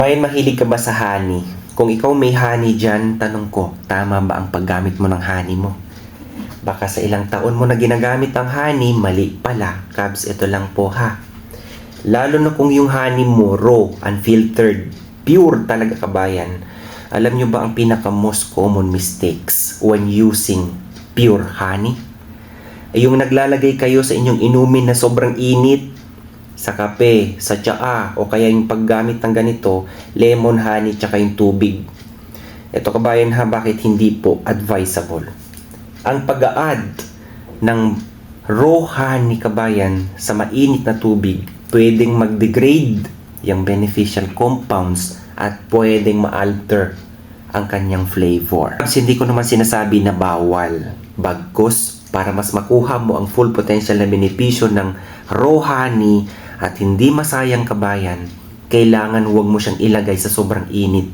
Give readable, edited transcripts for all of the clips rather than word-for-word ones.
Ryan, mahilig ka ba sa honey? Kung ikaw may honey dyan, tanong ko, tama ba ang paggamit mo ng honey mo? Baka sa ilang taon mo na ginagamit ang honey, mali pala. Kabs, ito lang po ha. Lalo na kung yung honey mo, raw, unfiltered, pure talaga kabayan. Alam nyo ba ang pinaka most common mistakes when using pure honey? Ay yung naglalagay kayo sa inyong inumin na sobrang init, sa kape, sa tsaa, o kaya yung paggamit ng ganito, lemon, honey, tsaka yung tubig. Ito kabayan ha, bakit hindi po advisable? Ang pag-a-add ng raw honey kabayan sa mainit na tubig, pwedeng mag-degrade yung beneficial compounds at pwedeng ma-alter ang kanyang flavor. Hindi ko naman sinasabi na bawal. Bagkus, para mas makuha mo ang full potential na benepisyo ng raw honey at hindi masayang kabayan, kailangan huwag mo siyang ilagay sa sobrang init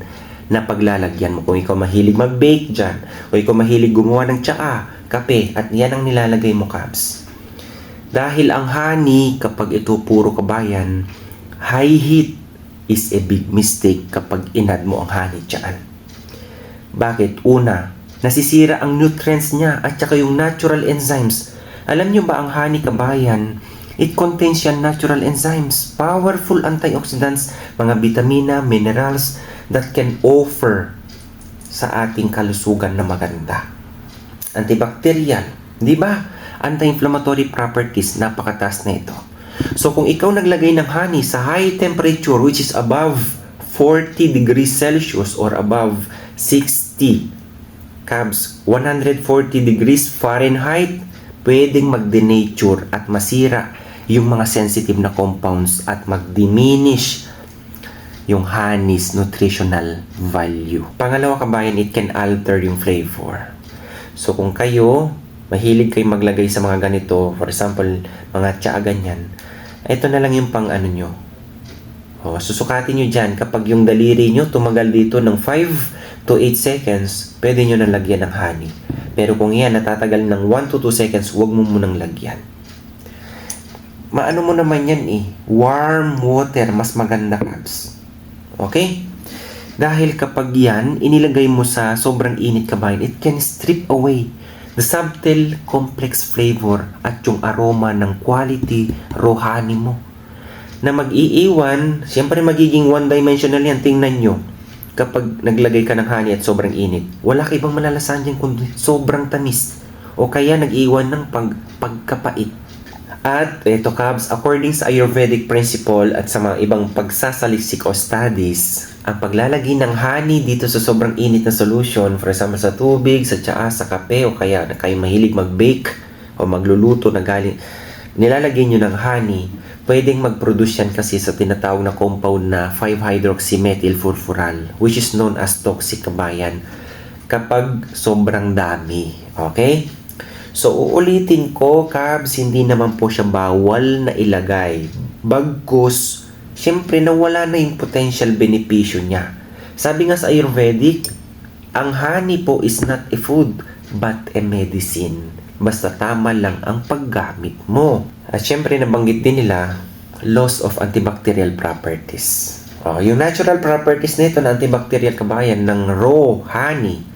na paglalagyan mo. Kung ikaw mahilig mag-bake dyan, o ikaw mahilig gumawa ng tsaa, kape, at yan ang nilalagay mo, Kabs. Dahil ang honey, kapag ito puro kabayan, high heat is a big mistake kapag inad mo ang honey dyan. Bakit? Una, nasisira ang nutrients niya at saka yung natural enzymes. Alam nyo ba ang honey kabayan, it contains yan natural enzymes, powerful antioxidants, mga vitamina, minerals that can offer sa ating kalusugan na maganda. Antibacterial, di ba? Anti-inflammatory properties, napakataas na ito. So kung ikaw naglagay ng honey sa high temperature which is above 40 degrees Celsius or above 60 Kabs, 140 degrees Fahrenheit, pwedeng mag-denature at masira yung mga sensitive na compounds at mag-diminish yung honey's nutritional value. Pangalawa kabayan, it can alter yung flavor. So kung kayo, mahilig kayo maglagay sa mga ganito, for example, mga tsaa ganyan, ito na lang yung pang ano nyo. Susukatin nyo dyan, kapag yung daliri nyo tumagal dito ng 5 to 8 seconds, pwede nyo nang lagyan ng honey. Pero kung yan natatagal ng 1 to 2 seconds, huwag mo munang lagyan. Maano mo naman yan warm water, mas maganda, Kabs. Okay? Dahil kapag yan, inilagay mo sa sobrang init kabayan, it can strip away the subtle, complex flavor at yung aroma ng quality raw honey mo. Na mag-iiwan, siyempre magiging one-dimensional yan. Tingnan nyo, kapag naglagay ka ng honey at sobrang init, wala ka ibang malalasahan dyan kundi sobrang tamis. O kaya nag-iwan ng pagkapait. At ito Kabs, according sa Ayurvedic principle at sa mga ibang pagsasaliksik o studies, ang paglalagay ng honey dito sa sobrang init na solution, for example sa tubig, sa tsaa, sa kape, o kaya na kayo mahilig mag-bake o magluluto na galing, nilalagay nyo ng honey, pwedeng mag-produce yan kasi sa tinatawag na compound na 5-hydroxymethylfurfural, which is known as toxic kabayan kapag sobrang dami. Okay? So, uulitin ko, Kabs, hindi naman po siya bawal na ilagay. Bagkus, syempre nawala na yung potential benepisyo niya. Sabi nga sa Ayurvedic, ang honey po is not a food, but a medicine. Basta tama lang ang paggamit mo. At syempre, nabanggit din nila, loss of antibacterial properties. Yung natural properties nito na antibacterial kabayan ng raw honey,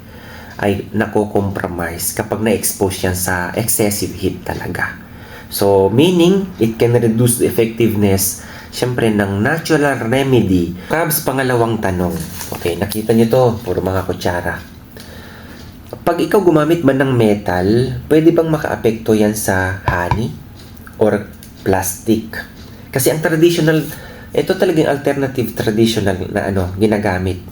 ay nako-compromise kapag na-expose yan sa excessive heat talaga. So, meaning, it can reduce the effectiveness, syempre, ng natural remedy. Kabs, pangalawang tanong. Okay, nakita nyo to, puro mga kutsara. Pag ikaw gumamit ba ng metal, pwede bang makaapekto yan sa honey or plastic? Kasi ang traditional, ito talagang alternative traditional na ginagamit.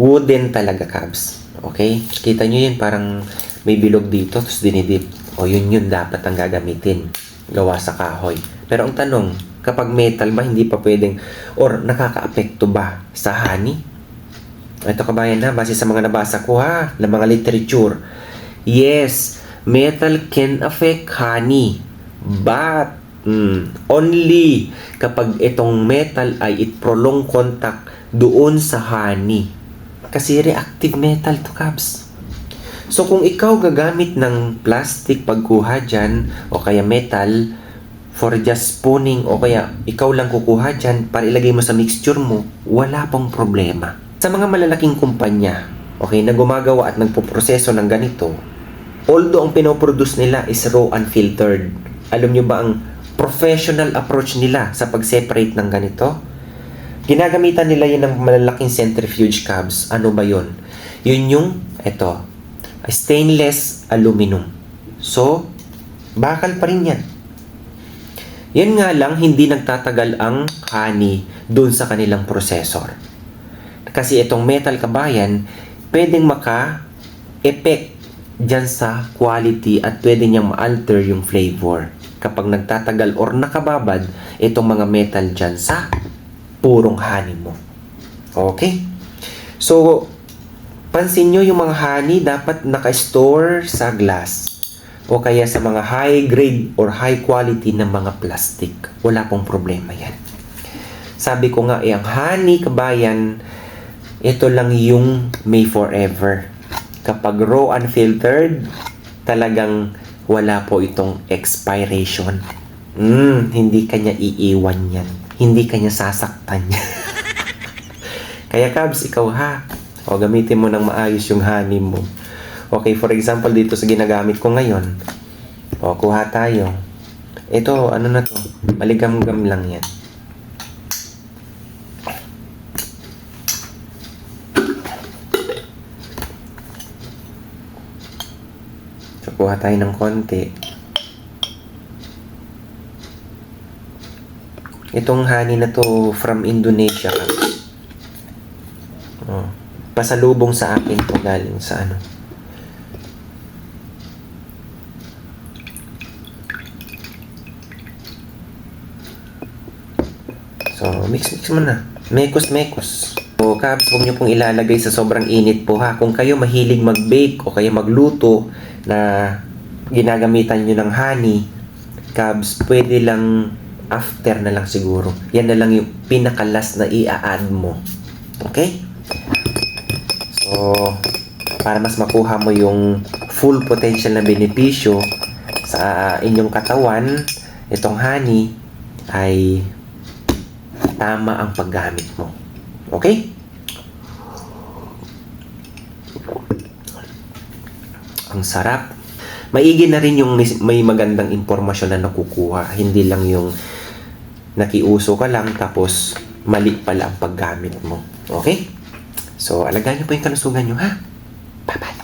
Wooden talaga, Kabs. Okay? Kita nyo yun, parang may bilog dito, tapos dinidip. O yun dapat ang gagamitin. Gawa sa kahoy. Pero ang tanong, kapag metal ba, hindi pa pwedeng, or nakaka-apekto ba sa honey? Ito kabayan na, base sa mga nabasa ko na mga literature. Yes, metal can affect honey. But, only kapag itong metal ay it prolong contact doon sa honey. Kasi reactive metal to, Kabs. So, kung ikaw gagamit ng plastic pagkuha dyan, o kaya metal, for just spooning o kaya ikaw lang kukuha dyan para ilagay mo sa mixture mo, wala pong problema. Sa mga malalaking kumpanya, okay, na gumagawa at nagpoproseso ng ganito, although ang pinoproduce nila is raw unfiltered, alam nyo ba ang professional approach nila sa pag-separate ng ganito? Ginagamitan nila yun ng malalaking centrifuge cabs. Ano ba yun? Yun yung, stainless aluminum. So, bakal pa rin yan. Yan nga lang, hindi nagtatagal ang honey dun sa kanilang processor. Kasi itong metal kabayan, pwedeng maka-effect dyan sa quality at pwede niyang ma-alter yung flavor kapag nagtatagal or nakababad itong mga metal dyan sa purong honey mo. Okay? So, pansin nyo yung mga honey dapat naka-store sa glass o kaya sa mga high grade or high quality na mga plastic. Wala pong problema yan. Sabi ko nga, ang honey kabayan, ito lang yung may forever. Kapag raw unfiltered, talagang wala po itong expiration. Hindi kanya iiwan yan. Hindi kanya sasaktan yan. Kaya Kabs, ikaw ha, o gamitin mo ng maayos yung honey mo. Okay, for example, dito sa ginagamit ko ngayon, o kuha tayo. Ito, ano na to? Maligam-gam lang yan. So, kuha tayo ng konti. Itong honey na to from Indonesia. Oh, pasalubong sa akin to galing sa ano. So, mix mo na. Mekos. So, Kabs, huwag nyo pong ilalagay sa sobrang init po ha. Kung kayo mahilig mag-bake o kaya magluto na ginagamitan nyo ng honey, Kabs, pwede lang after na lang siguro. Yan na lang yung pinakalas na i-add mo. Okay? So, para mas makuha mo yung full potential na benepisyo sa inyong katawan, itong honey ay tama ang paggamit mo. Okay? Ang sarap. Maigi na rin yung may magandang impormasyon na nakukuha. Hindi lang yung nakiuso ka lang tapos mali pala ang paggamit mo. Okay? So, alagaan nyo po yung kalusugan nyo, ha? Bye-bye.